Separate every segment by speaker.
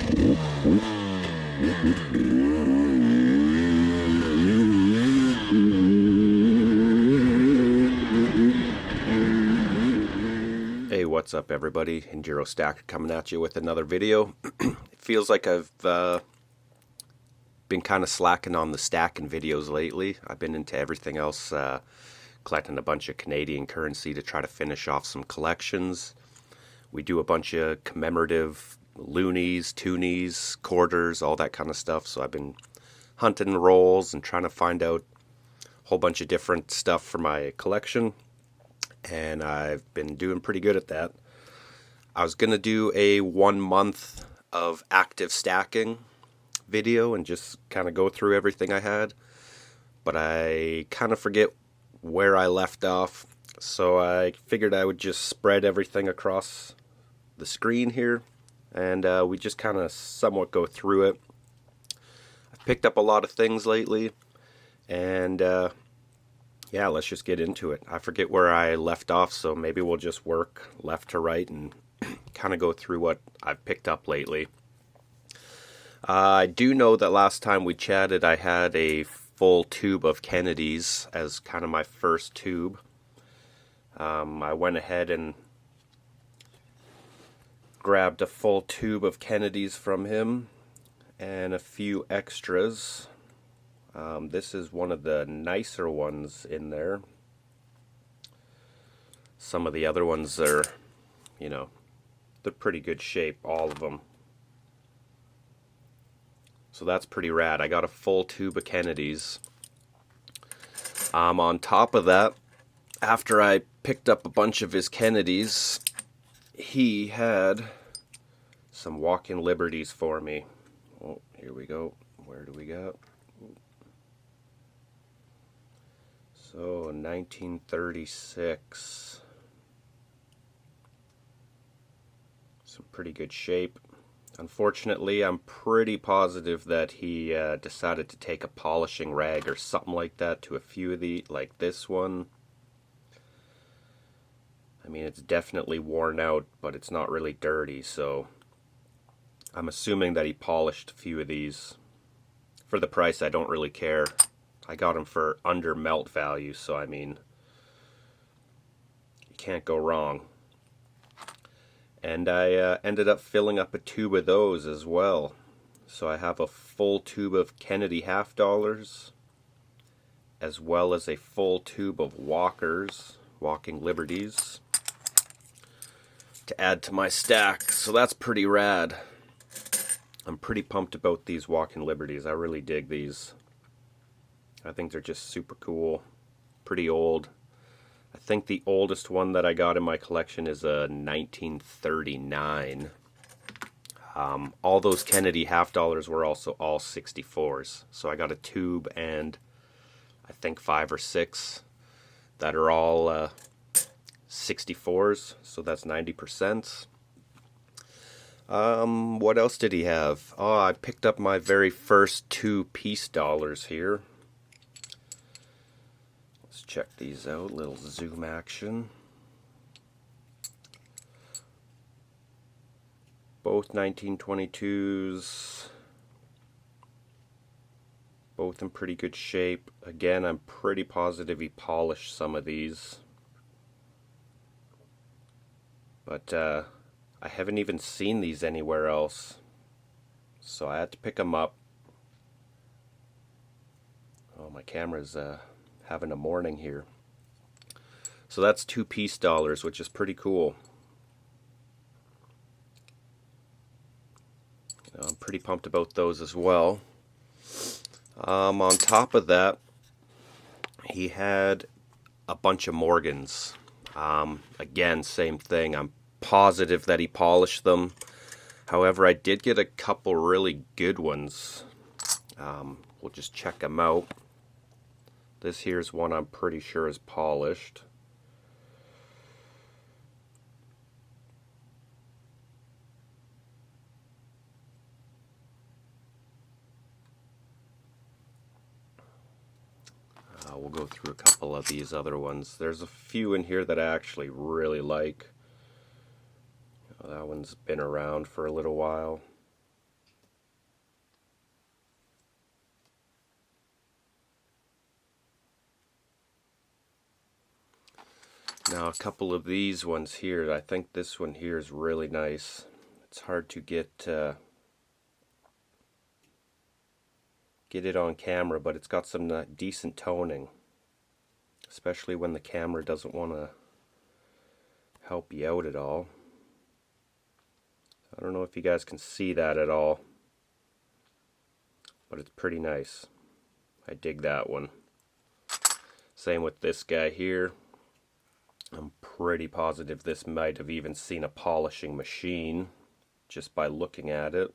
Speaker 1: Hey, what's up everybody? Enduro Stacker coming at you with another video. It feels like I've been kind of slacking on the stacking videos lately. I've been into everything else, collecting a bunch of Canadian currency to try to finish off some collections. We do a bunch of commemorative loonies, toonies, quarters, all that kind of stuff. So I've been hunting rolls and trying to find out a whole bunch of different stuff for my collection. And I've been doing pretty good at that. I was going to do a 1 month of active stacking video and just kind of go through everything I had. But I kind of forget where I left off. So I figured I would just spread everything across the screen here. And we just kind of somewhat go through it. I've picked up a lot of things lately. And yeah, let's just get into it. I forget where I left off, so maybe we'll just work left to right and kind of go through what I've picked up lately. I do know that last time we chatted, I had a full tube of Kennedy's as kind of my first tube. I went ahead and grabbed a full tube of Kennedy's from him and a few extras. This is one of the nicer ones in there. Some of the other ones are, they're pretty good shape, all of them. So that's pretty rad. I got a full tube of Kennedy's. On top of that, after I picked up a bunch of his Kennedy's, he had some walk-in liberties for me. Oh, here we go. Where do we go? So, 1936. Some pretty good shape. Unfortunately, I'm pretty positive that he decided to take a polishing rag or something like that to a few of the, like this one. I mean, it's definitely worn out, but it's not really dirty, so I'm assuming that he polished a few of these. For the price, I don't really care. I got them for under melt value, so I mean, you can't go wrong. And I ended up filling up a tube of those as well. So I have a full tube of Kennedy half dollars, as well as a full tube of Walkers, Walking Liberties, to add to my stack. So that's pretty rad. I'm pretty pumped about these Walking Liberties. I really dig these. I think they're just super cool, pretty old. I think the oldest one that I got in my collection is a 1939. All those Kennedy half dollars were also all 64s. So I got a tube and I think 5 or 6 that are all 64s. So that's 90%. What else did he have? Oh, I picked up my very first 2 piece dollars here. Check these out, little zoom action. Both 1922s, both in pretty good shape. Again, I'm pretty positive he polished some of these, but I haven't even seen these anywhere else, so I had to pick them up. Oh, my camera's having a morning here. So that's 2 piece dollars, which is pretty cool. I'm pretty pumped about those as well. On top of that, he had a bunch of Morgans. Again, same thing. I'm positive that he polished them. However, I did get a couple really good ones. We'll just check them out. This here's one I'm pretty sure is polished. We'll go through a couple of these other ones. There's a few in here that I actually really like. That one's been around for a little while. Now a couple of these ones here, I think this one here is really nice. It's hard to get it on camera, but it's got some decent toning, especially when the camera doesn't want to help you out at all. I don't know if you guys can see that at all, but it's pretty nice. I dig that one. Same with this guy here. I'm pretty positive this might have even seen a polishing machine just by looking at it.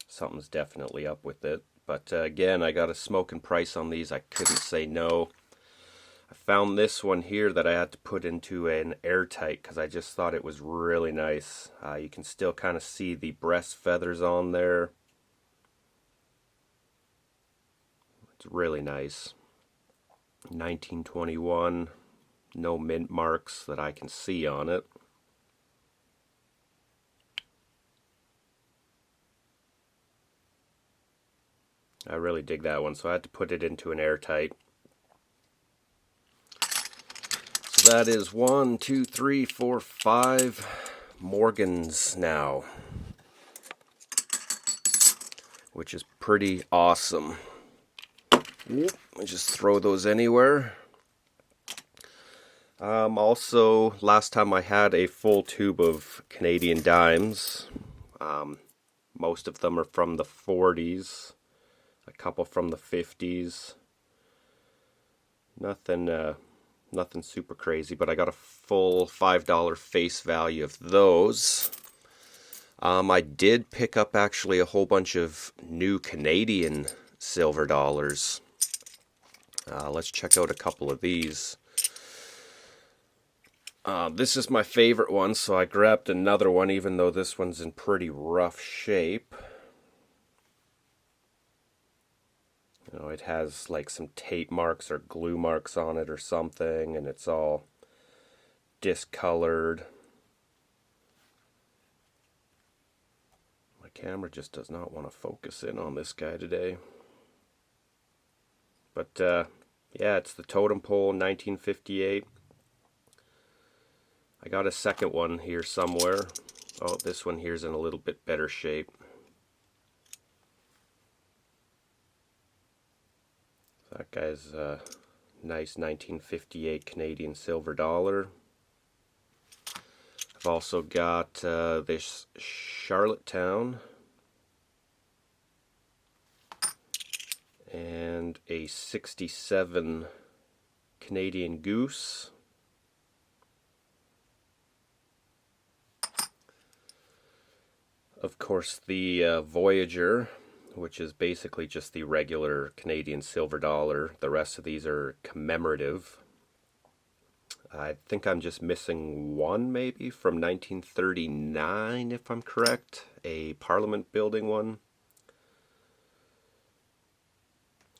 Speaker 1: Something's definitely up with it. But again, I got a smoking price on these. I couldn't say no. I found this one here that I had to put into an airtight because I just thought it was really nice. You can still kind of see the breast feathers on there. It's really nice. 1921. No mint marks that I can see on it. I really dig that one, so I had to put it into an airtight. So that is 1, 2, 3, 4, 5 Morgans now, which is pretty awesome. I just throw those anywhere. Also, last time I had a full tube of Canadian dimes. Most of them are from the 40s, a couple from the 50s. Nothing super crazy, but I got a full $5 face value of those. I did pick up actually a whole bunch of new Canadian silver dollars. Let's check out a couple of these. This is my favorite one, so I grabbed another one, even though this one's in pretty rough shape. You know, it has like some tape marks or glue marks on it or something, and it's all discolored. My camera just does not want to focus in on this guy today. But yeah, it's the Totem Pole 1958. I got a second one here somewhere. Oh, this one here's in a little bit better shape. That guy's a nice 1958 Canadian silver dollar. I've also got this Charlottetown and a 67 Canadian Goose. Of course, the Voyager, which is basically just the regular Canadian silver dollar. The rest of these are commemorative. I think I'm just missing one maybe from 1939, if I'm correct. A Parliament building one.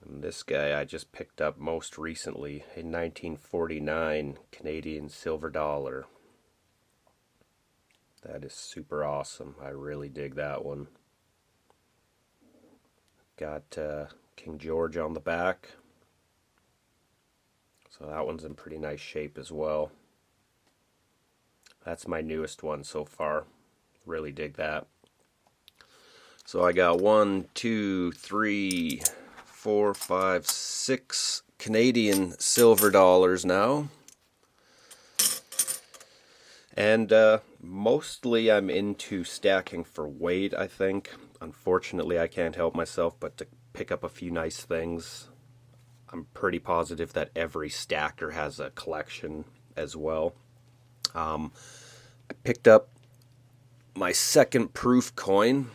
Speaker 1: And this guy I just picked up most recently, a 1949 Canadian silver dollar. That is super awesome. I really dig that one. Got King George on the back. So that one's in pretty nice shape as well. That's my newest one so far. Really dig that. So I got 1, 2, 3, 4, 5, 6 Canadian silver dollars now. And mostly I'm into stacking for weight, I think. Unfortunately, I can't help myself but to pick up a few nice things. I'm pretty positive that every stacker has a collection as well. I picked up my second proof coin,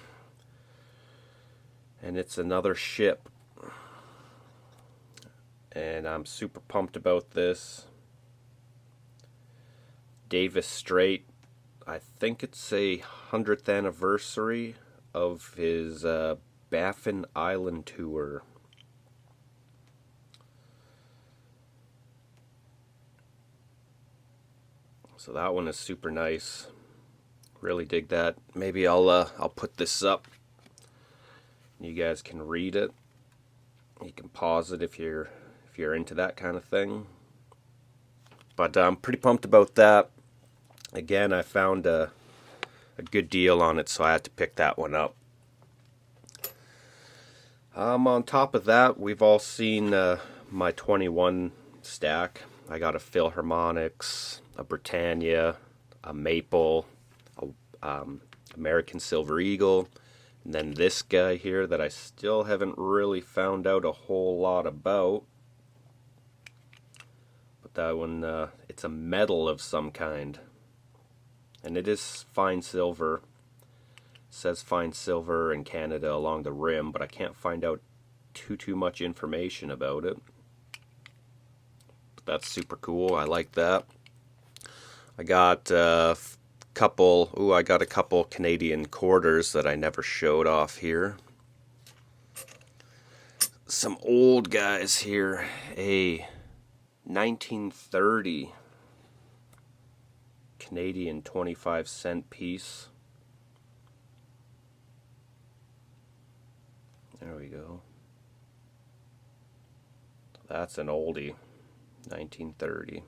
Speaker 1: and it's another ship. And I'm super pumped about this. Davis Strait, I think it's a 100th anniversary of his Baffin Island tour. So that one is super nice. Really dig that. Maybe I'll put this up. You guys can read it. You can pause it if you're into that kind of thing. But I'm pretty pumped about that. Again, I found a good deal on it, so I had to pick that one up. On top of that, we've all seen my 21 stack. I got a Philharmonics, a Britannia, a Maple, a American Silver Eagle, and then this guy here that I still haven't really found out a whole lot about. But that one, it's a medal of some kind. And it is fine silver. It says fine silver in Canada along the rim, but I can't find out too much information about it. But that's super cool. I like that. I got a couple Canadian quarters that I never showed off here. Some old guys here. A 1930 Canadian 25-cent piece. There we go. That's an oldie. 1930.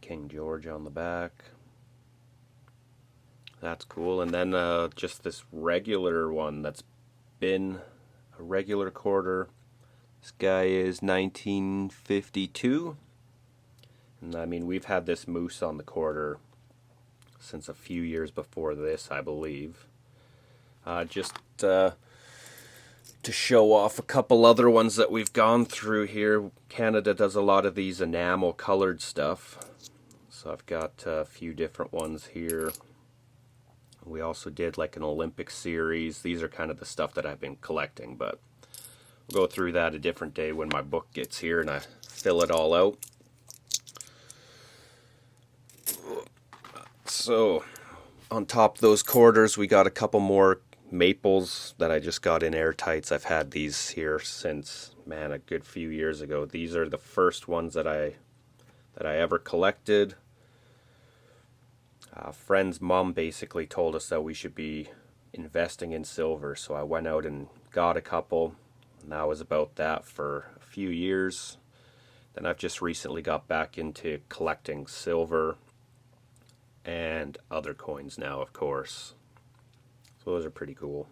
Speaker 1: King George on the back. That's cool. And then just this regular one that's been a regular quarter. This guy is 1952. And I mean, we've had this moose on the quarter since a few years before this, I believe. Just to show off a couple other ones that we've gone through here. Canada does a lot of these enamel colored stuff. So I've got a few different ones here. We also did like an Olympic series. These are kind of the stuff that I've been collecting, but we'll go through that a different day when my book gets here and I fill it all out. So on top of those quarters, we got a couple more maples that I just got in airtights. I've had these here since, man, a good few years ago. These are the first ones that I ever collected. A friend's mom basically told us that we should be investing in silver, so I went out and got a couple, and that was about that for a few years. Then I've just recently got back into collecting silver and other coins now, of course. So those are pretty cool.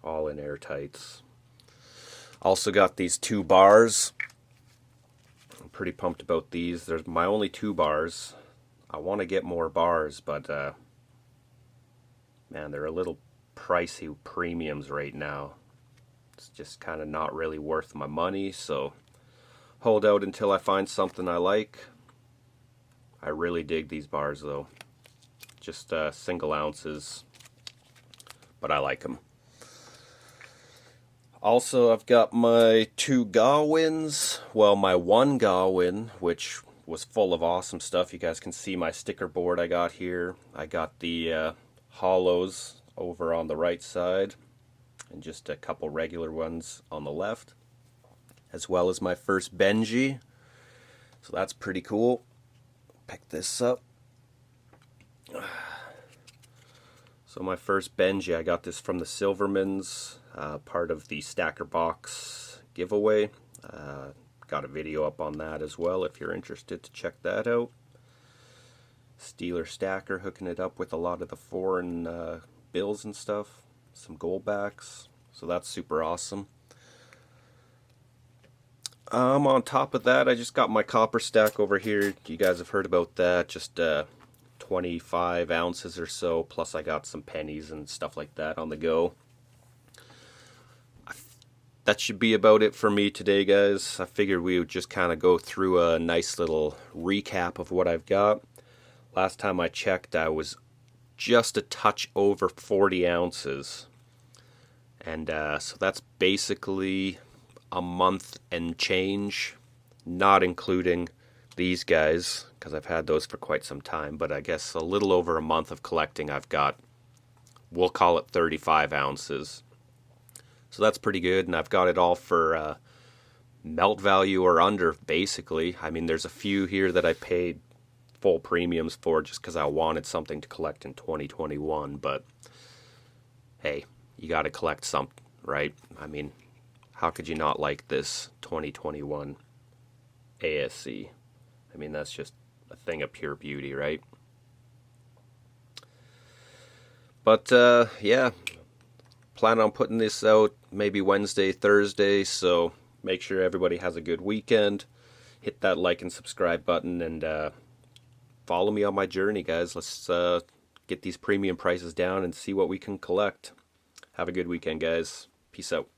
Speaker 1: All in airtights. Also got these 2 bars. I'm pretty pumped about these. There's my only 2 bars. I want to get more bars, but man, they're a little pricey premiums right now. It's just kind of not really worth my money, so hold out until I find something I like. I really dig these bars though. Just single ounces, but I like them. Also, I've got my 2 Garwins. Well, my 1 Garwin, which was full of awesome stuff. You guys can see my sticker board I got here. I got the hollows over on the right side and just a couple regular ones on the left, as well as my first Benji. So that's pretty cool. Pick this up. So my first Benji, I got this from the Silvermans, part of the Stacker Box giveaway. Got a video up on that as well if you're interested to check that out. Steeler stacker, hooking it up with a lot of the foreign bills and stuff. Some gold backs. So that's super awesome. On top of that, I just got my copper stack over here. You guys have heard about that. Just 25 ounces or so. Plus I got some pennies and stuff like that on the go. That should be about it for me today, guys. I figured we would just kind of go through a nice little recap of what I've got. Last time I checked, I was just a touch over 40 ounces. And so that's basically a month and change, not including these guys, because I've had those for quite some time. But I guess a little over a month of collecting, I've got, we'll call it 35 ounces. So that's pretty good, and I've got it all for melt value or under, basically. I mean, there's a few here that I paid full premiums for just because I wanted something to collect in 2021, but hey, you got to collect something, right? I mean, how could you not like this 2021 ASC? I mean, that's just a thing of pure beauty, right? But yeah, plan on putting this out maybe Wednesday, Thursday, so make sure everybody has a good weekend. Hit that like and subscribe button, and follow me on my journey, guys. Let's get these premium prices down and see what we can collect. Have a good weekend, guys. Peace out.